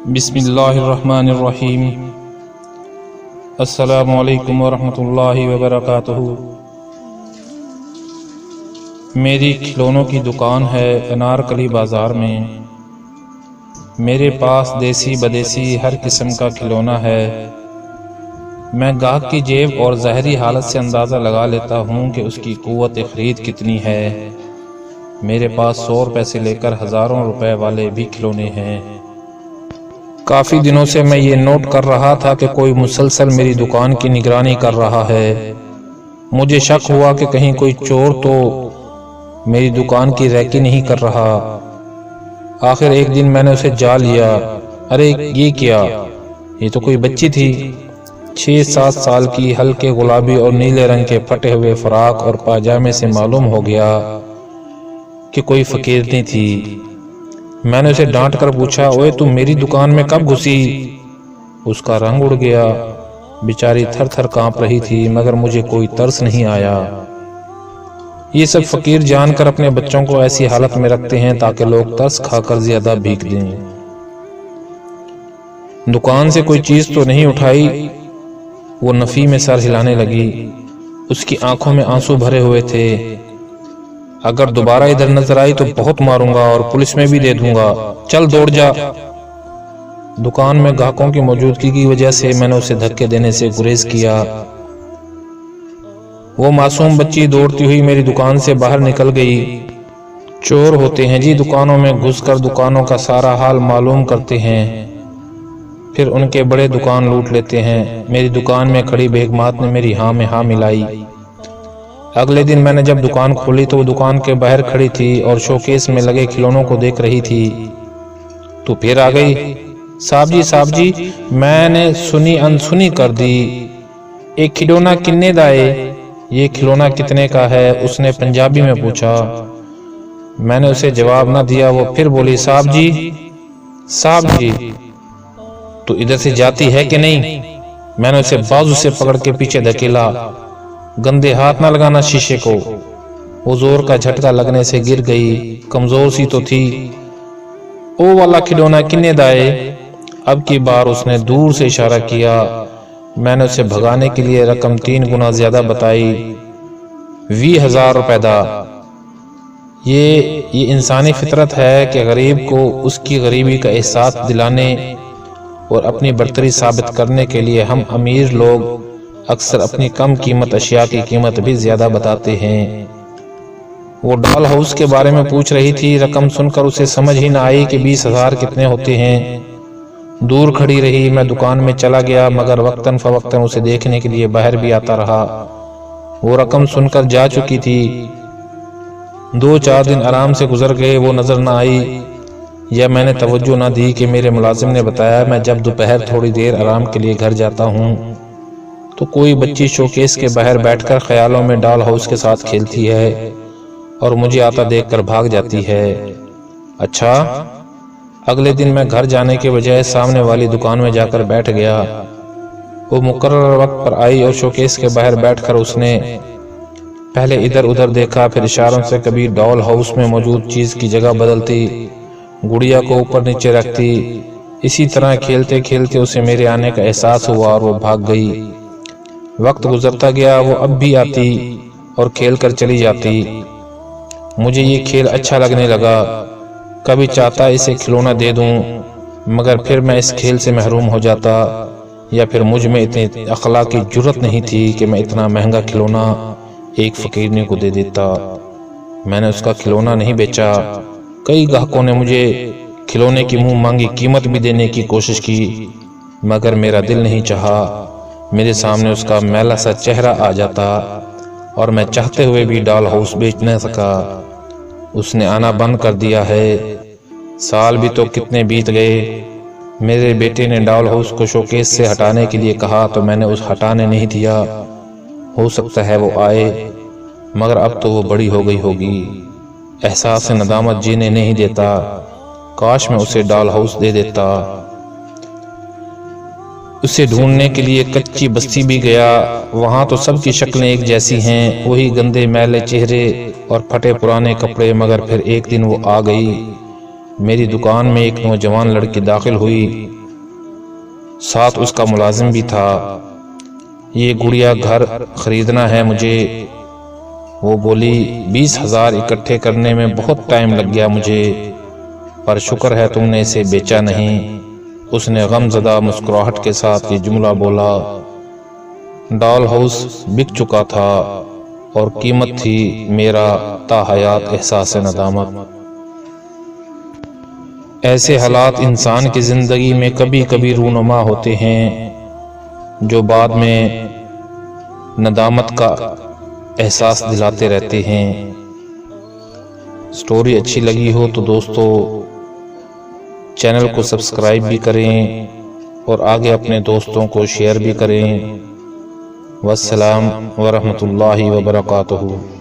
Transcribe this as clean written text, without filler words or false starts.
بسم اللہ الرحمن الرحیم۔ السلام علیکم ورحمۃ اللہ وبرکاتہ۔ میری کھلونوں کی دکان ہے انارکلی بازار میں۔ میرے پاس دیسی بدیسی ہر قسم کا کھلونا ہے۔ میں گاہک کی جیب اور ظاہری حالت سے اندازہ لگا لیتا ہوں کہ اس کی قوت خرید کتنی ہے۔ میرے پاس 100 روپے سے لے کر ہزاروں روپے والے بھی کھلونے ہیں۔ کافی دنوں سے میں یہ نوٹ کر رہا تھا کہ کوئی مسلسل میری دکان کی نگرانی کر رہا ہے۔ مجھے شک ہوا کہ کہیں کوئی چور تو میری دکان کی ریکی نہیں کر رہا۔ آخر ایک دن میں نے اسے جا لیا۔ ارے یہ کیا؟ یہ تو کوئی بچی تھی، 6-7 سال کی، ہلکے گلابی اور نیلے رنگ کے پھٹے ہوئے فراق اور پاجامے سے معلوم ہو گیا کہ کوئی فقیرنی تھی۔ میں نے اسے ڈانٹ کر پوچھا، اوئے تم میری دکان میں کب گھسی؟ اس کا رنگ اڑ گیا، بیچاری تھر تھر کانپ رہی تھی، مگر مجھے کوئی ترس نہیں آیا۔ یہ سب فقیر جان کر اپنے بچوں کو ایسی حالت میں رکھتے ہیں تاکہ لوگ ترس کھا کر زیادہ بھیک دیں۔ دکان سے کوئی چیز تو نہیں اٹھائی؟ وہ نفی میں سر ہلانے لگی۔ اس کی آنکھوں میں آنسو بھرے ہوئے تھے۔ اگر دوبارہ ادھر نظر آئی تو بہت ماروں گا اور پولیس میں بھی دے دوں گا، چل دوڑ جا۔ دکان میں گاہکوں کی موجودگی کی وجہ سے میں نے اسے دھکے دینے سے گریز کیا۔ وہ معصوم بچی دوڑتی ہوئی میری دکان سے باہر نکل گئی۔ چور ہوتے ہیں جی، دکانوں میں گھس کر دکانوں کا سارا حال معلوم کرتے ہیں، پھر ان کے بڑے دکان لوٹ لیتے ہیں۔ میری دکان میں کھڑی بیگمات نے میری ہاں میں ہاں ملائی۔ اگلے دن میں نے جب دکان کھولی تو وہ دکان کے باہر کھڑی تھی اور شوکیس میں لگے کھلونوں کو دیکھ رہی تھی۔ تو پھر آ گئی، صاحب جی میں نے سنی انسنی کر دی۔ ایک کھلونا کنے دائے؟ یہ کھلونا کتنے کا ہے؟ اس نے پنجابی میں پوچھا۔ میں نے اسے جواب نہ دیا۔ وہ پھر بولی، صاحب جی تو ادھر سے جاتی ہے کہ نہیں؟ میں نے اسے بازو سے پکڑ کے پیچھے دھکیلا۔ گندے ہاتھ نہ لگانا شیشے کو۔ وہ زور کا جھٹکا لگنے سے گر گئی، کمزور سی تو تھی۔ او والا کھلونا کنے دائے؟ اب کی بار اس نے دور سے اشارہ کیا۔ میں نے اسے بھگانے کے لیے رقم 3 گنا زیادہ بتائی، 20,000 روپے دا۔ یہ انسانی فطرت ہے کہ غریب کو اس کی غریبی کا احساس دلانے اور اپنی برتری ثابت کرنے کے لیے ہم امیر لوگ اکثر اپنی کم قیمت اشیاء کی قیمت بھی زیادہ بتاتے ہیں۔ وہ ڈال ہاؤس کے بارے میں پوچھ رہی تھی۔ رقم سن کر اسے سمجھ ہی نہ آئی کہ 20,000 کتنے ہوتے ہیں۔ دور کھڑی رہی۔ میں دکان میں چلا گیا، مگر وقتاً فوقتاً اسے دیکھنے کے لیے باہر بھی آتا رہا۔ وہ رقم سن کر جا چکی تھی۔ 2-4 دن آرام سے گزر گئے، وہ نظر نہ آئی، یا میں نے توجہ نہ دی کہ میرے ملازم نے بتایا میں جب دوپہر تھوڑی دیر آرام کے لیے گھر جاتا ہوں تو کوئی بچی شوکیس کے باہر بیٹھ کر خیالوں میں ڈال ہاؤس کے ساتھ کھیلتی ہے اور مجھے آتا دیکھ کر بھاگ جاتی ہے۔ اچھا، اگلے دن میں گھر جانے کے بجائے سامنے والی دکان میں جا کر بیٹھ گیا۔ وہ مقرر وقت پر آئی اور شوکیس کے باہر بیٹھ کر اس نے پہلے ادھر ادھر دیکھا، پھر اشاروں سے کبھی ڈال ہاؤس میں موجود چیز کی جگہ بدلتی، گڑیا کو اوپر نیچے رکھتی۔ اسی طرح کھیلتے کھیلتے اسے میرے آنے کا احساس ہوا اور وہ بھاگ گئی۔ وقت گزرتا گیا، وہ اب بھی آتی اور کھیل کر چلی جاتی۔ مجھے یہ کھیل اچھا لگنے لگا۔ کبھی چاہتا اسے کھلونا دے دوں، مگر پھر میں اس کھیل سے محروم ہو جاتا، یا پھر مجھ میں اتنی اخلاقی جرت نہیں تھی کہ میں اتنا مہنگا کھلونا ایک فقیرنی کو دے دیتا۔ میں نے اس کا کھلونا نہیں بیچا۔ کئی گاہکوں نے مجھے کھلونے کی منہ مانگی قیمت بھی دینے کی کوشش کی، مگر میرا دل نہیں چاہا۔ میرے سامنے اس کا میلا سا چہرہ آ جاتا اور میں چاہتے ہوئے بھی ڈال ہاؤس بیچ نہ سکا۔ اس نے آنا بند کر دیا ہے۔ سال بھی تو کتنے بیت گئے۔ میرے بیٹے نے ڈال ہاؤس کو شوکیس سے ہٹانے کے لیے کہا تو میں نے اس ہٹانے نہیں دیا۔ ہو سکتا ہے وہ آئے، مگر اب تو وہ بڑی ہو گئی ہوگی۔ احساس ندامت جینے نہیں دیتا۔ کاش میں اسے ڈال ہاؤس دے دیتا۔ اسے ڈھونڈنے کے لیے کچی بستی بھی گیا۔ وہاں تو سب کی شکلیں ایک جیسی ہیں، وہی گندے میلے چہرے اور پھٹے پرانے کپڑے، مگر پھر ایک دن وہ آ گئی۔ میری دکان میں ایک نوجوان لڑکی داخل ہوئی۔ ساتھ اس کا ملازم بھی تھا۔ یہ گڑیا گھر خریدنا ہے مجھے۔ وہ بولی 20,000 اکٹھے کرنے میں بہت ٹائم لگ گیا مجھے، پر شکر ہے تم نے اسے بیچا نہیں۔ اس نے غم زدہ مسکراہٹ کے ساتھ یہ جملہ بولا۔ ڈال ہاؤس بک چکا تھا اور قیمت تھی میرا تا حیات احساس ندامت۔ ایسے حالات انسان کی زندگی میں کبھی کبھی رونما ہوتے ہیں جو بعد میں ندامت کا احساس دلاتے رہتے ہیں۔ سٹوری اچھی لگی ہو تو دوستو چینل کو سبسکرائب بھی کریں اور آگے اپنے دوستوں کو شیئر بھی کریں۔ والسلام ورحمۃ اللہ وبرکاتہ۔